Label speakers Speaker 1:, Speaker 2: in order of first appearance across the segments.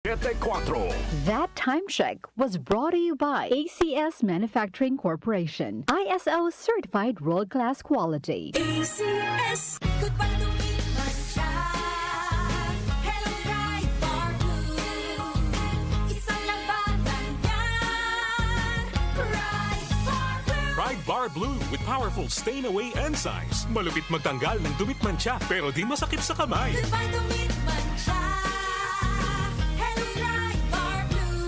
Speaker 1: 4.
Speaker 2: That time check was brought to you by ACS Manufacturing Corporation, ISO certified world-class quality.
Speaker 3: ACS, goodbye to me, Mancha. Hello, Bright Bar Blue. Isang labanan yan. Bright Bar Blue.
Speaker 1: Pride Bar Blue with powerful stain-away enzymes. Malupit magtanggal ng dumit mancha pero di masakit sa kamay.
Speaker 3: Goodbye to me, Mancha. Hello, Bright Bar Blue.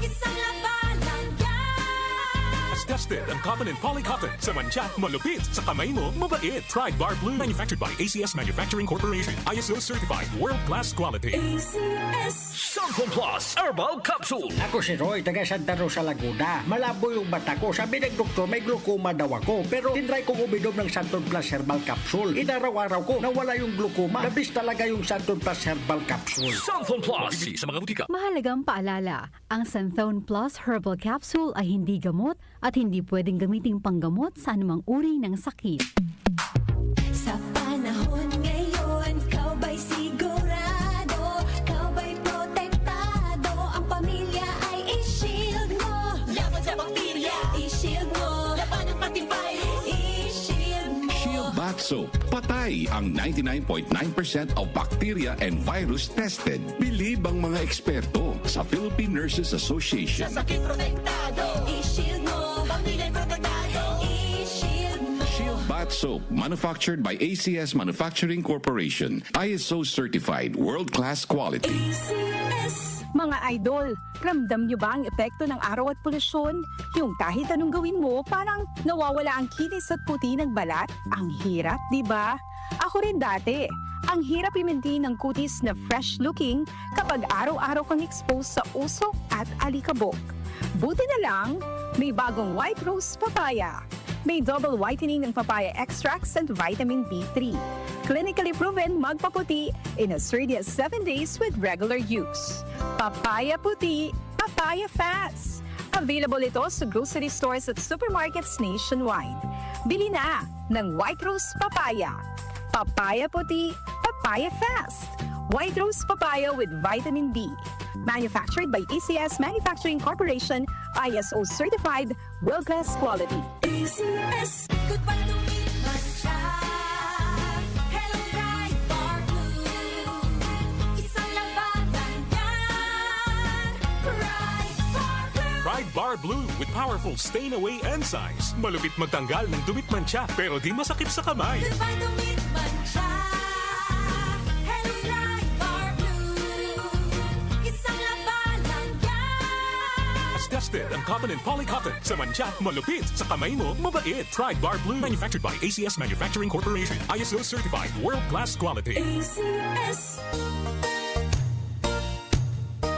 Speaker 3: Isang labanan yan.
Speaker 1: As tested ang cotton and polycotton. Sa mancha, malupit. Sa kamay mo, mabait. Pride Bar Blue. Manufactured by ACS Manufacturing Corporation. ISO certified world-class quality.
Speaker 3: ACS.
Speaker 4: Santon Plus Herbal Capsule.
Speaker 5: Ako si Roy, taga Santa Rosa, Laguna. Malabo yung mata ko. Sabi ng doktor, may glaucoma daw ako. Pero tinry kong uminom ng Santon Plus Herbal Capsule. Inaraw-araw ko, nawala yung glaucoma. Nabis talaga yung Santon Plus Herbal Capsule.
Speaker 4: Santon Plus. Bibili sa mga butika.
Speaker 2: Mahalagang paalala, ang Santhone Plus Herbal Capsule ay hindi gamot at hindi pwedeng gamiting panggamot sa anumang uri ng sakit.
Speaker 3: Sa panahon ngayon, kau ba'y sigurado? Kau ba'y protektado? Ang pamilya ay i-shield mo. Laban sa bakterya, i-shield mo. Laban ng pati virus, i-shield mo.
Speaker 6: Shield Bath Soap. Patay ang 99.9% of bacteria and virus tested. Bilib ang mga eksperto sa Philippine Nurses Association.
Speaker 3: Sa sakit protektado, i-shield mo. Pamilya protektado, i-shield mo.
Speaker 6: Shield Bath Soap, manufactured by ACS Manufacturing Corporation. ISO certified world-class quality.
Speaker 3: ACS.
Speaker 7: Mga idol, ramdam nyo ba ang epekto ng araw at polusyon? Yung kahit anong gawin mo, parang nawawala ang kinis at puti ng balat? Ang hirap, di ba? Ako rin dati. Ang hirap i-maintain ng kutis na fresh-looking kapag araw-araw kang exposed sa usok at alikabok. Buti na lang, may bagong White Rose Papaya. May double whitening ng papaya extracts and vitamin B3. Clinically proven magpaputi in as early as 7 days with regular use. Papaya puti, papaya fats. Available ito sa grocery stores at supermarkets nationwide. Bili na ng White Rose Papaya. Papaya puti, papaya fast. White Rose Papaya with vitamin B. Manufactured by ACS Manufacturing Corporation, ISO certified world-class quality.
Speaker 3: ACS, goodbye to me, Mancha. Hello, Bright Bar Blue. Isang labanan yan. Bright Bar Blue.
Speaker 1: Pride Bar Blue with powerful stain-away enzymes. Malupit magtanggal ng dumit mancha pero di masakit sa kamay.
Speaker 3: Goodbye to me, Mancha. Hello, Bright Bar Blue. Isang labanan yan.
Speaker 1: As tested ang cotton and polycotton. Sa mancha, malupit. Sa kamay mo, mabait. Pride Bar Blue. Manufactured by ACS Manufacturing Corporation. ISO certified world-class quality.
Speaker 3: ACS.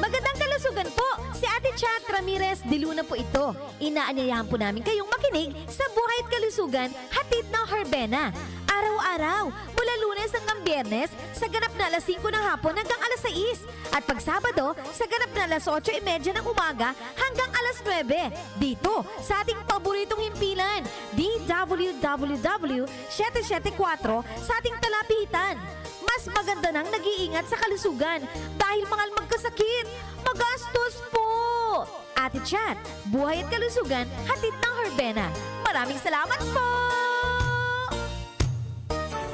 Speaker 8: Magandang kalusugan po! Si Ate Chat Ramirez de Luna po ito. Inaanyayahan po namin kayong makinig sa Buhay at Kalusugan, hatid ng Herbena. Araw-araw, mula Lunes hanggang Biyernes, sa ganap na alas 5 ng hapon hanggang alas 6. At pag Sabado, sa ganap na alas 8:30 ng umaga hanggang alas 9. Dito, sa ating paboritong himpilan, DWWW 774 sa ating talapitan. Mas maganda nang nag-iingat sa kalusugan dahil mahal magkasakit. Magastos po! Ate Chat, Buhay at Kalusugan, hatid ng Herbena. Maraming salamat po!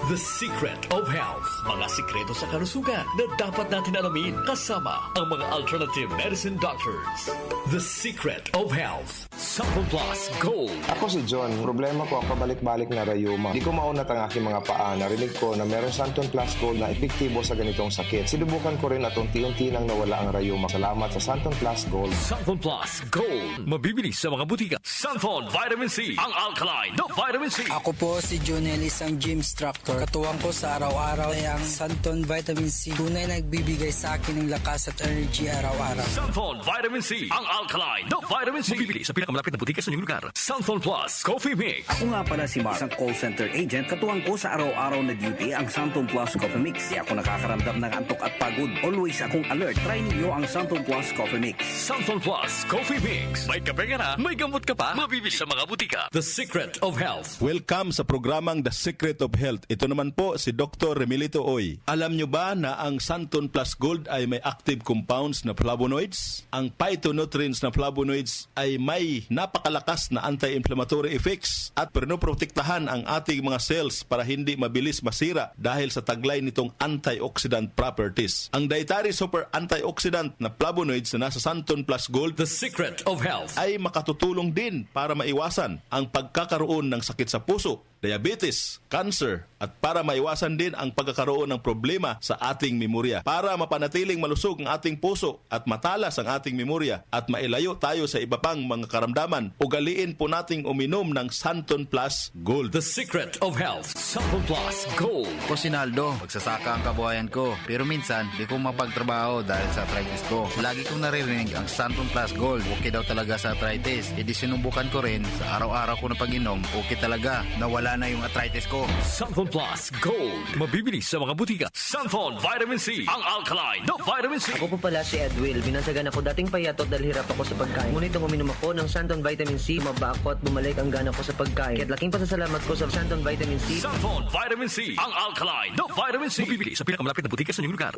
Speaker 4: The Secret of Health. Mga sikreto sa kalusugan na dapat natin alamin kasama ang mga alternative medicine doctors. The Secret of Health. Santon Plus Gold.
Speaker 9: Ako si John. Problema ko ang pabalik-balik na rayuma. Di ko maunat ang aking mga paa. Narinig ko na meron Santon Plus Gold na epektibo sa ganitong sakit. Sinubukan ko rin at unti-unti nang nawala ang rayuma. Salamat sa Santon Plus Gold.
Speaker 4: Santon Plus Gold. Mabibili sa mga butika. Santon Vitamin C. Ang alkaline na vitamin C.
Speaker 10: Ako po si Junel, isang gym instructor. Katuwang ko sa araw-araw ay ang Santon Vitamin C. Tunay nagbibigay sa akin ng lakas at energy araw-araw.
Speaker 4: Santon Vitamin C. Ang alkaline na vitamin C. Mabibili sa pinakamalapit na butika sa inyong lugar. Santon Plus Coffee Mix.
Speaker 11: Ako nga pala si Mark, isang call center agent. Katuwang ko sa araw-araw na duty ang Santon Plus Coffee Mix. Di ako nakakaramdam ng antok at pagod. Always akong alert. Try ninyo ang Santon Plus Coffee Mix.
Speaker 4: Santon Plus Coffee Mix. May kape ka na, may gamot ka pa. Mabibili sa mga butika. The Secret of Health.
Speaker 12: Welcome sa programang The Secret of Health. Ito Ito naman po si Dr. Remilito Oy. Alam nyo ba na ang Santon Plus Gold ay may active compounds na flavonoids? Ang phytonutrients na flavonoids ay may napakalakas na anti-inflammatory effects at pinoprotektahan ang ating mga cells para hindi mabilis masira dahil sa taglay nitong antioxidant properties. Ang dietary super antioxidant na flavonoids na nasa Santon Plus Gold,
Speaker 4: The Secret of Health.
Speaker 12: ay makatutulong din para maiwasan ang pagkakaroon ng sakit sa puso, diabetes, cancer, at para maiwasan din ang pagkakaroon ng problema sa ating memorya. Para mapanatiling malusog ang ating puso at matalas ang ating memorya at mailayo tayo sa iba pang mga karamdaman, ugaliin po nating uminom ng Santon Plus Gold.
Speaker 4: The Secret of Health. Santon Plus Gold.
Speaker 13: Ko Sinaldo, magsasaka ang kabuhayan ko. Pero minsan, di ko mapagtrabaho dahil sa arthritis ko. Lagi kong naririnig ang Santon Plus Gold. Okay daw talaga sa arthritis. E di sinubukan ko rin. Sa araw-araw ko na pag-inom, okay talaga. Nawala na yung arthritis ko.
Speaker 4: Santon Plus Gold. Mabibili sa mga butika. Santon Vitamin C. Ang alkaline na vitamin C.
Speaker 14: Ako po pala si Edwil. Binansagan ako dating payatot dahil hirap ako sa pagkain. Ngunit nung uminom ako ng Santon Vitamin C, maba ako at bumalik ang gana ko sa pagkain. Kaya't laking pasasalamat ko sa Santon Vitamin C.
Speaker 4: Santon Vitamin C. Ang alkaline na vitamin C. Mabibili sa pinakamalapit na butika sa inyong lugar.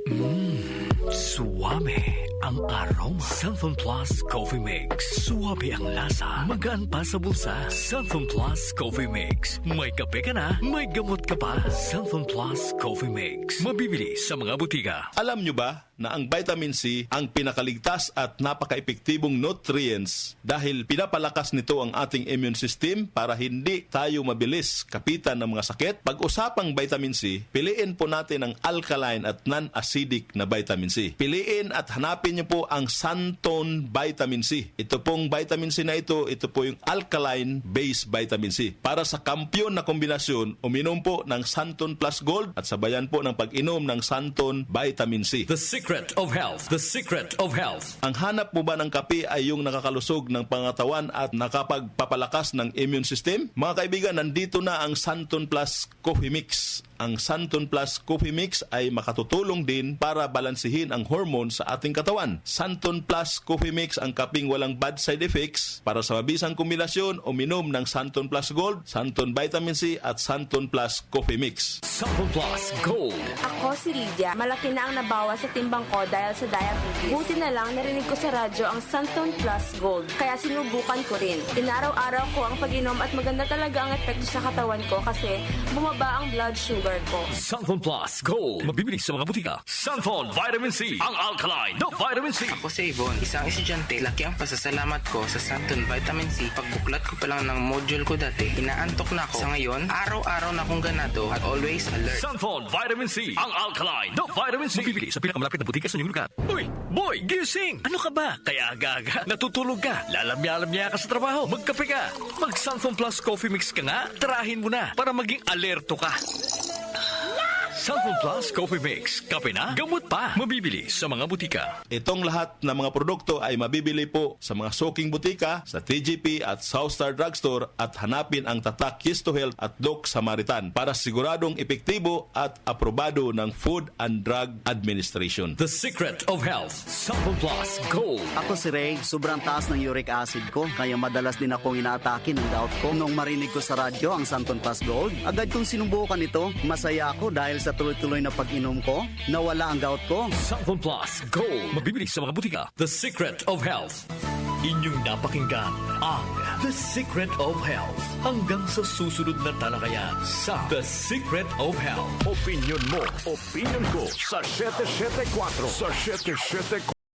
Speaker 4: Suwame ang aroma. Santon Plus Coffee Mix. Suwabe ang lasa. Magaan pa sa bulsa. Santon Plus Coffee Mix. May kape ka na, may gamot ka pa. Santon Plus Coffee Mix. Mabibili sa mga butika.
Speaker 12: Alam nyo ba na ang vitamin C ang pinakaligtas at napaka-epektibong nutrients dahil pinapalakas nito ang ating immune system para hindi tayo mabilis kapitan ng mga sakit? Pag-usapang vitamin C, piliin po natin ang alkaline at non-acidic na vitamin C. Piliin at hanapin nyo po ang Santon Vitamin C. Ito pong vitamin C na ito po yung alkaline-based vitamin C. Para sa kampyon na kombinasyon, uminom po ng Santon Plus Gold at sabayan po ng pag-inom ng Santon Vitamin C.
Speaker 4: The Secret of Health. The Secret of Health.
Speaker 12: Ang hanap mo ba ng kape ay yung nakakalusog ng pangatawan at nakapagpapalakas ng immune system? Mga kaibigan, nandito na ang Santon Plus Coffee Mix. Ang Santon Plus Coffee Mix ay makatutulong din para balansihin ang hormone sa ating katawan. Santon Plus Coffee Mix ang kaping walang bad side effects. Para sa mabisang kombinasyon, uminom ng Santon Plus Gold, Santon Vitamin C at Santon Plus Coffee Mix.
Speaker 4: Santon Plus Gold.
Speaker 15: Ako si Lydia. Malaki na ang nabawas sa timbang ko dahil sa diabetes. Buti na lang narinig ko sa radyo ang Santon Plus Gold. Kaya sinubukan ko rin. Inaraw-araw ko ang pag-inom at maganda talaga ang epekto sa katawan ko kasi bumaba ang blood sugar ko.
Speaker 4: Santon Plus Gold. Mabibili sa mga butika. Santon Vitamin C. Ang alkaline na vitamin C.
Speaker 16: Ako si Yvonne, isang estudyante. Laki ang pasasalamat ko sa Santon Vitamin C. Pagbuklat ko pa lang ng module ko dati, inaantok na ako. Sa ngayon, araw-araw na akong ganado at always alert.
Speaker 4: Santon Vitamin C. Ang alkaline na vitamin C. Mabibili sa pinakamalapit na butika sa inyong lugar. Uy! Boy! Gising! Ano ka ba? Kaya aga-aga. Natutulog ka. Lalamya-lamya ka sa trabaho. Magkape ka. Mag Santon Plus Coffee Mix ka nga. Tarahin mo na para maging alerto ka. Santon Plus Coffee Mix. Kape na, gamot pa. Mabibili sa mga butika.
Speaker 12: Itong lahat ng mga produkto ay mabibili po sa mga soking butika, sa TGP at Southstar Drugstore at hanapin ang tatak Kiss to Health at Doc Samaritan para siguradong epektibo at aprobado ng Food and Drug Administration.
Speaker 4: The Secret of Health. Santon Plus Gold.
Speaker 17: Ako si Ray, sobrang taas ng uric acid ko kaya madalas din akong inaatake ng gout ko. Nung marinig ko sa radyo ang Santon Plus Gold, agad kong sinubukan ito. Masaya ako dahil sa tuloy-tuloy na pag-inom ko, nawala ang gout ko.
Speaker 4: Santon Plus Gold. Mabibili sa mga butika. The Secret of Health. Inyong napakinggan ang The Secret of Health. Hanggang sa susunod na talakayan sa The Secret of Health.
Speaker 18: Opinion mo, opinion ko sa 774. Sa 774.